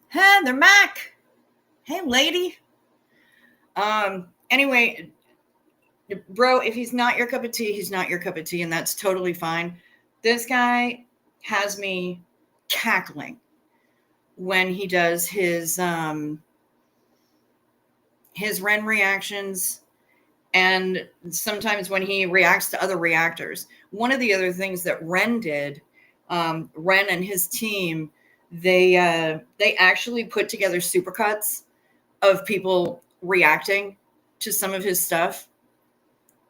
[SPEAKER 1] Heather Mac. Hey, lady. Anyway, bro, if he's not your cup of tea, he's not your cup of tea, and that's totally fine. This guy has me cackling when he does his his Ren reactions, and sometimes when he reacts to other reactors. One of the other things that Ren did, Ren and his team, they actually put together supercuts of people reacting to some of his stuff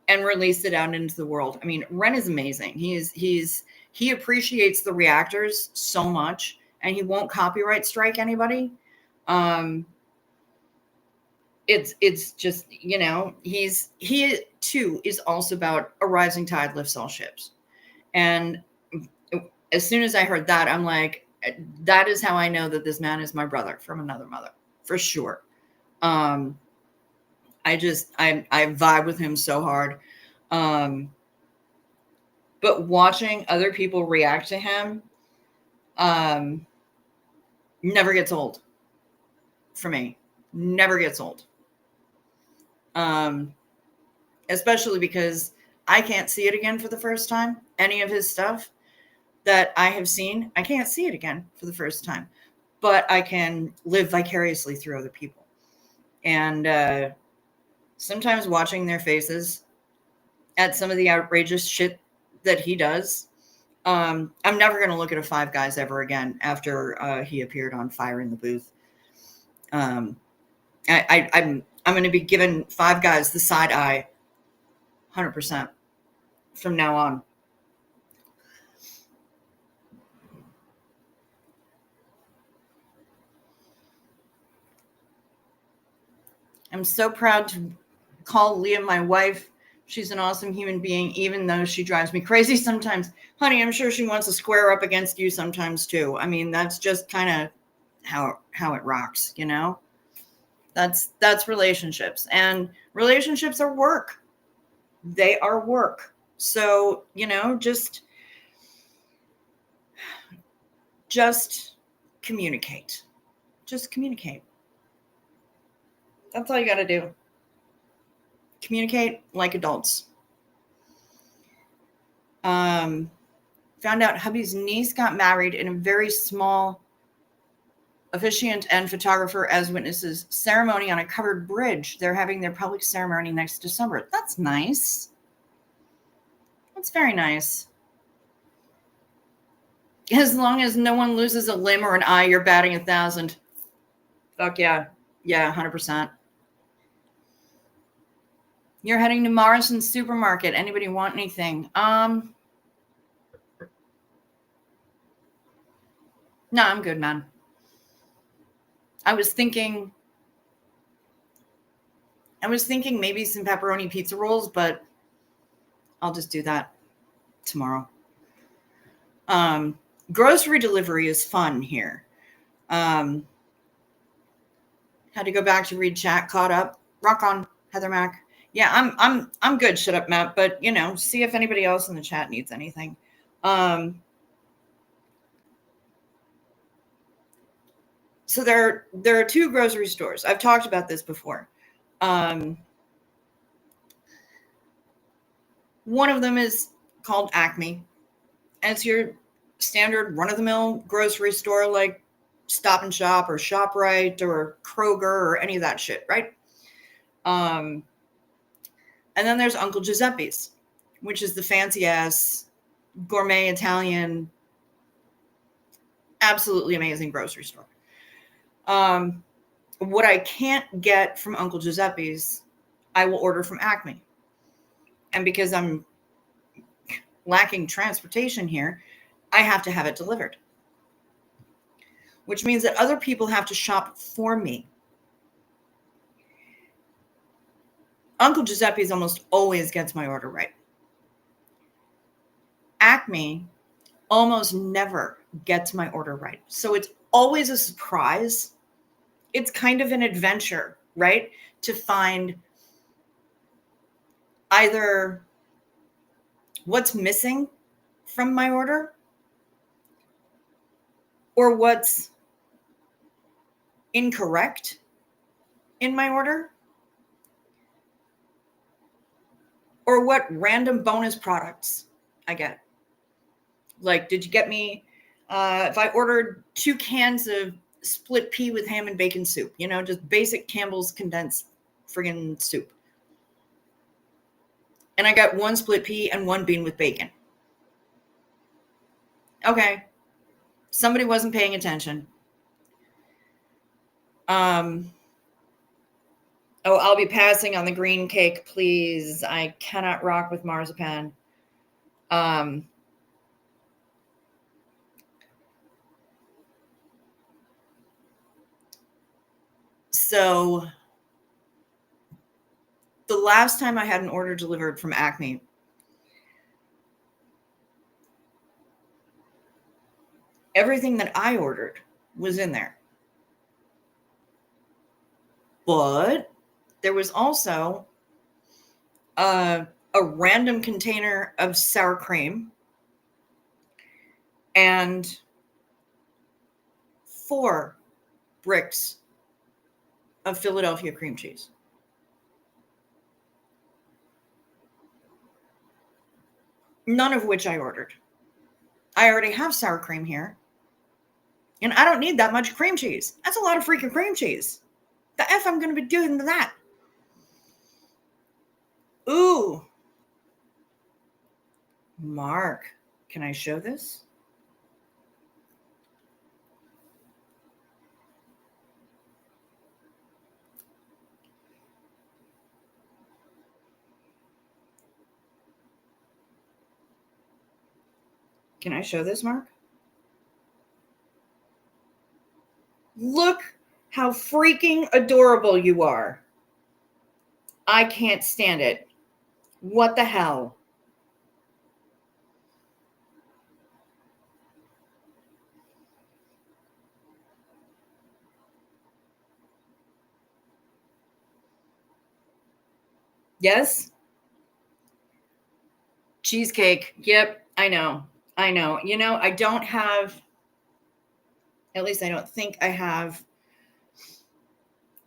[SPEAKER 1] and released it out into the world. I mean, Ren is amazing. He appreciates the reactors so much, and he won't copyright strike anybody. It's just, he too is also about a rising tide lifts all ships. And as soon as I heard that, I'm like, that is how I know that this man is my brother from another mother, for sure. I vibe with him so hard. But watching other people react to him never gets old for me. Never gets old. Especially because I can't see it again for the first time. Any of his stuff that I have seen, I can't see it again for the first time. But I can live vicariously through other people. And sometimes watching their faces at some of the outrageous shit that he does, I'm never going to look at a Five Guys ever again after he appeared on Fire in the Booth. I'm going to be giving Five Guys the side eye 100% from now on. I'm so proud to call Leah my wife. She's an awesome human being, even though she drives me crazy sometimes. Honey, I'm sure she wants to square up against you sometimes too. I mean, that's just kind of how it rocks, That's relationships. And relationships are work. They are work. So, just communicate. Just communicate. That's all you got to do. Communicate like adults. Found out hubby's niece got married in a very small officiant and photographer as witnesses ceremony on a covered bridge. They're having their public ceremony next December. That's nice. That's very nice. As long as no one loses a limb or an eye, you're batting 1,000. Fuck yeah. Yeah, 100%. You're heading to Morrison's Supermarket. Anybody want anything? No, I'm good, man. I was thinking maybe some pepperoni pizza rolls, but I'll just do that tomorrow. Grocery delivery is fun here. Had to go back to read chat, caught up. Rock on, Heather Mack. Yeah, I'm good. Shut up, Matt. But see if anybody else in the chat needs anything. So there are two grocery stores. I've talked about this before. One of them is called Acme. And it's your standard run-of-the-mill grocery store like Stop and Shop or ShopRite or Kroger or any of that shit, right? And then there's Uncle Giuseppe's, which is the fancy-ass gourmet Italian, absolutely amazing grocery store. What I can't get from Uncle Giuseppe's, I will order from Acme. And because I'm lacking transportation here, I have to have it delivered. Which means that other people have to shop for me. Uncle Giuseppe's almost always gets my order right. Acme almost never gets my order right. So it's always a surprise. It's kind of an adventure, right? To find either what's missing from my order or what's incorrect in my order, or what random bonus products I get. Like, did you get me, if I ordered 2 cans of split pea with ham and bacon soup, just basic Campbell's condensed friggin' soup. And I got 1 split pea and 1 bean with bacon. Okay. Somebody wasn't paying attention. Oh, I'll be passing on the green cake, please. I cannot rock with marzipan. So the last time I had an order delivered from Acme, everything that I ordered was in there. But there was also a random container of sour cream and 4 bricks of Philadelphia cream cheese. None of which I ordered. I already have sour cream here. And I don't need that much cream cheese. That's a lot of freaking cream cheese. The F I'm going to be doing to that. Ooh. Mark, can I show this? Can I show this, Mark? Look how freaking adorable you are. I can't stand it. What the hell? Yes? Cheesecake. Yep, I know. I know. You know, I don't have, at least I don't think I have.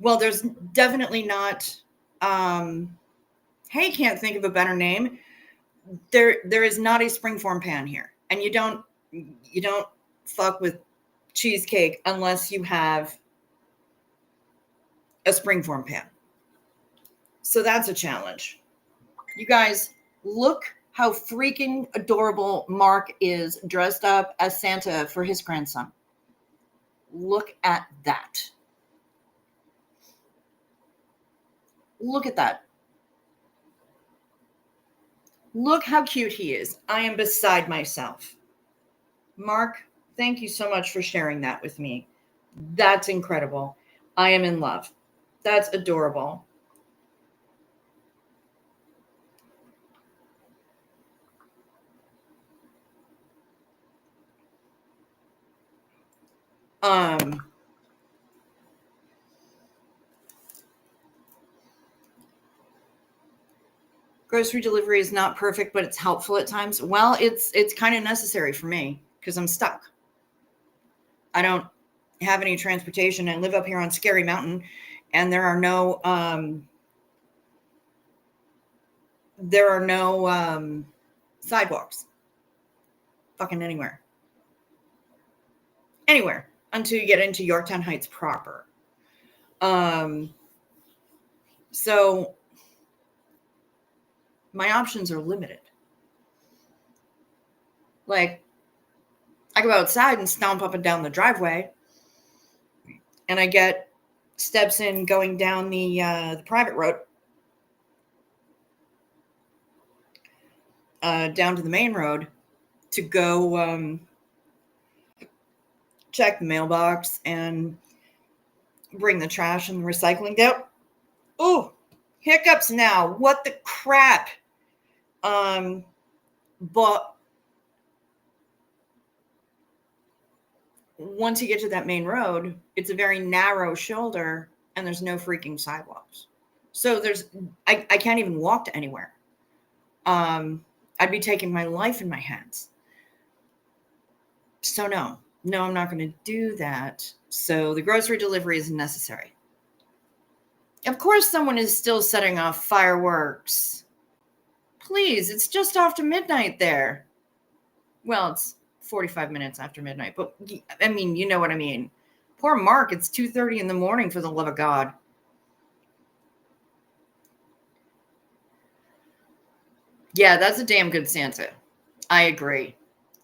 [SPEAKER 1] Well, there's definitely not, hey, can't think of a better name. There is not a springform pan here. And you don't fuck with cheesecake unless you have a springform pan. So that's a challenge. You guys, look how freaking adorable Mark is dressed up as Santa for his grandson. Look at that. Look at that. Look how cute he is. I am beside myself. Mark, thank you so much for sharing that with me. That's incredible. I am in love. That's adorable. Grocery delivery is not perfect, but it's helpful at times. Well, it's kind of necessary for me because I'm stuck. I don't have any transportation. I live up here on Scary Mountain, and there are no sidewalks fucking anywhere until you get into Yorktown Heights proper. So my options are limited. Like, I go outside and stomp up and down the driveway, and I get steps in going down the private road down to the main road to go check the mailbox and bring the trash and the recycling down. Oh, hiccups now. What the crap? But once you get to that main road, it's a very narrow shoulder and there's no freaking sidewalks. So I can't even walk to anywhere. I'd be taking my life in my hands. So no, I'm not going to do that. So the grocery delivery is necessary. Of course, someone is still setting off fireworks. Please, it's just after midnight there. Well, it's 45 minutes after midnight, but I mean, you know what I mean. Poor Mark, it's 2:30 in the morning, for the love of God. Yeah, that's a damn good Santa. I agree.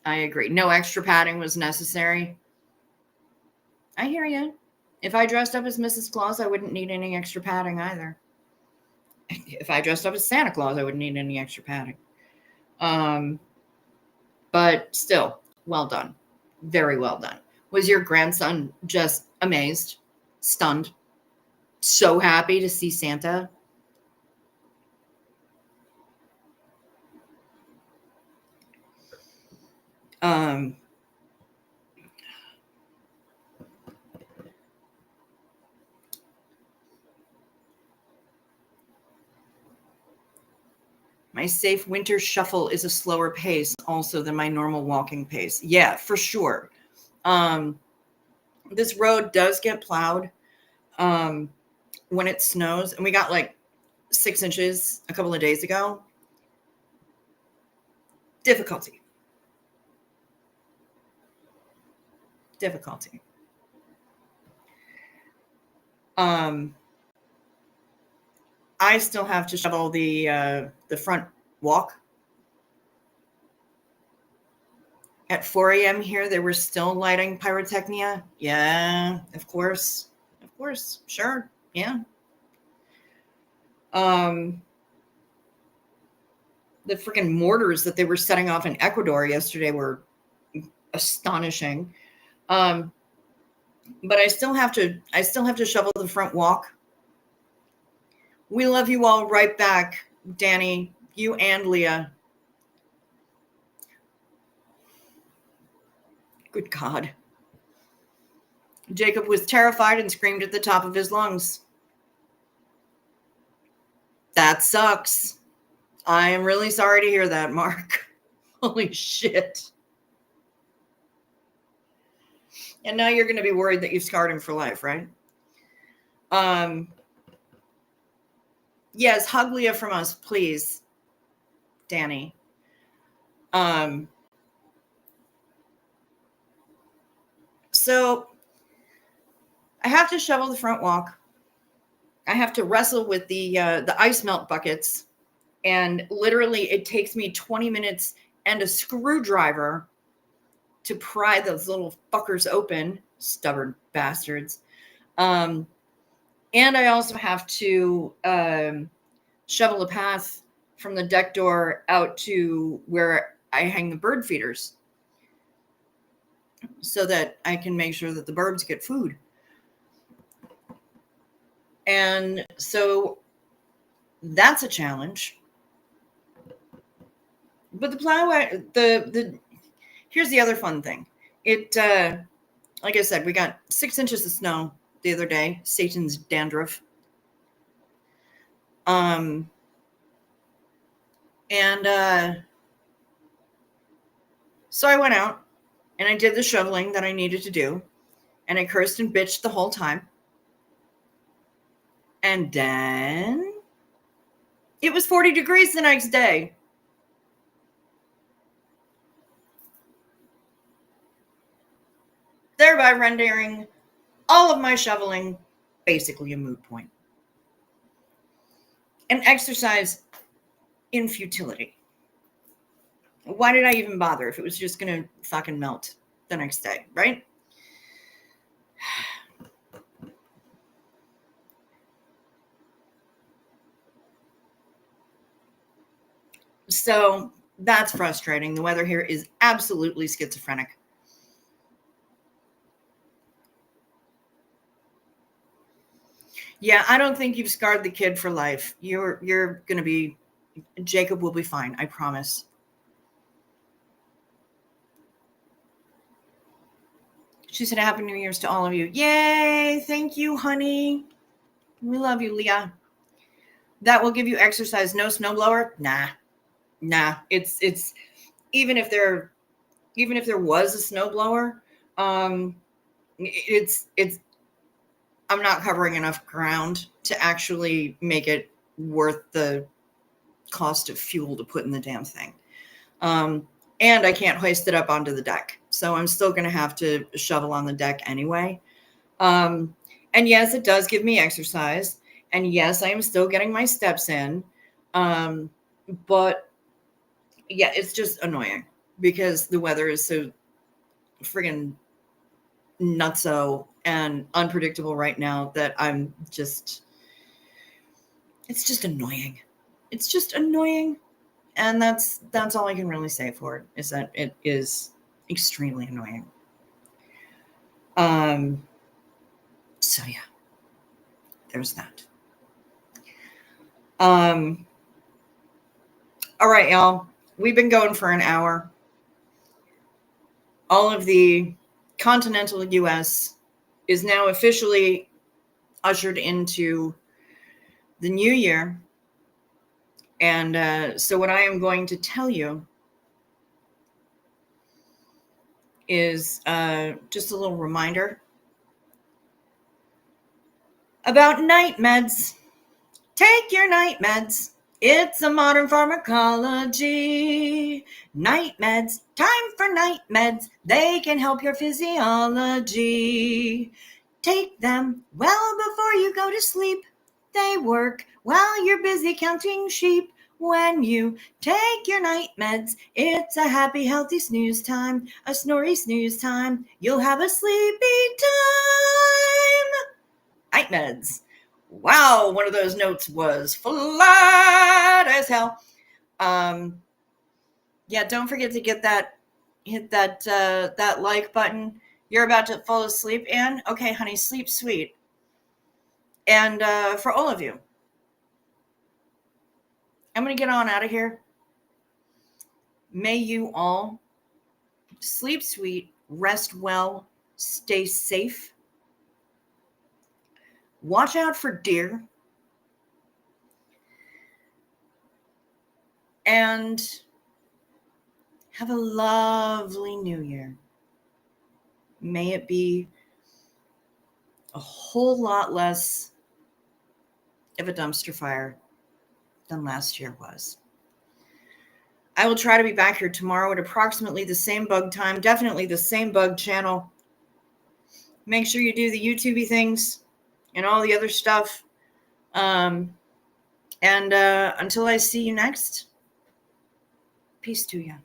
[SPEAKER 1] I agree. No extra padding was necessary. I hear you. If I dressed up as Mrs. Claus, I wouldn't need any extra padding either. If I dressed up as Santa Claus, I wouldn't need any extra padding. Um, but still, well done. Very well done. Was your grandson just amazed, stunned, so happy to see Santa? Um, my safe winter shuffle is a slower pace also than my normal walking pace. Yeah, for sure. Um, this road does get plowed um, when it snows, and we got like 6 inches a couple of days ago. Difficulty. Difficulty. Um, I still have to shovel the front walk. At 4 a.m. here, they were still lighting pyrotechnia. Yeah, of course. Of course. Sure. Yeah. Um, the freaking mortars that they were setting off in Ecuador yesterday were astonishing. Um, but I still have to shovel the front walk. We love you all right back, Danny, you and Leah. Good God. Jacob was terrified and screamed at the top of his lungs. That sucks. I am really sorry to hear that, Mark. Holy shit. And now you're going to be worried that you've scarred him for life, right? Yes, hug Leah from us, please, Danny. So I have to shovel the front walk. I have to wrestle with the ice melt buckets, and literally it takes me 20 minutes and a screwdriver to pry those little fuckers open. Stubborn bastards. And I also have to shovel a path from the deck door out to where I hang the bird feeders so that I can make sure that the birds get food. And so that's a challenge. But the plow, here's the other fun thing. It, like I said, we got 6 inches of snow the other day. Satan's dandruff. And so I went out and I did the shoveling that I needed to do, and I cursed and bitched the whole time. And then it was 40 degrees the next day. Thereby rendering all of my shoveling basically a moot point. An exercise in futility. Why did I even bother if it was just going to fucking melt the next day, right? So that's frustrating. The weather here is absolutely schizophrenic. Yeah, I don't think you've scarred the kid for life. You're going to be, Jacob will be fine, I promise. She said Happy New Year's to all of you. Yay, thank you, honey. We love you, Leah. That will give you exercise. No snowblower? Nah. It's even if there was a snowblower, it's I'm not covering enough ground to actually make it worth the cost of fuel to put in the damn thing. And I can't hoist it up onto the deck. So I'm still going to have to shovel on the deck anyway. And yes, it does give me exercise. And yes, I am still getting my steps in. But Yeah, it's just annoying because the weather is so friggin' nutso and unpredictable right now that it's just annoying. It's just annoying. And that's all I can really say for it, is that it is extremely annoying. So yeah, there's that. All right, y'all. We've been going for an hour. All of the continental US is now officially ushered into the new year. And so, what I am going to tell you is just a little reminder about night meds. Take your night meds. It's a modern pharmacology. Night meds, time for night meds. They can help your physiology. Take them well before you go to sleep. They work while you're busy counting sheep. When you take your night meds, it's a happy, healthy snooze time, a snory snooze time. You'll have a sleepy time. Night meds. Wow, one of those notes was flat as hell. Yeah, don't forget to hit that like button. You're about to fall asleep, Anne. Okay, honey, sleep sweet. And for all of you, I'm gonna get on out of here. May you all sleep sweet, rest well, stay safe, watch out for deer, and have a lovely new year. May it be a whole lot less of a dumpster fire than last year was. I will try to be back here tomorrow at approximately the same bug time, definitely the same bug channel. Make sure you do the YouTubey things and all the other stuff. And until I see you next, peace to you.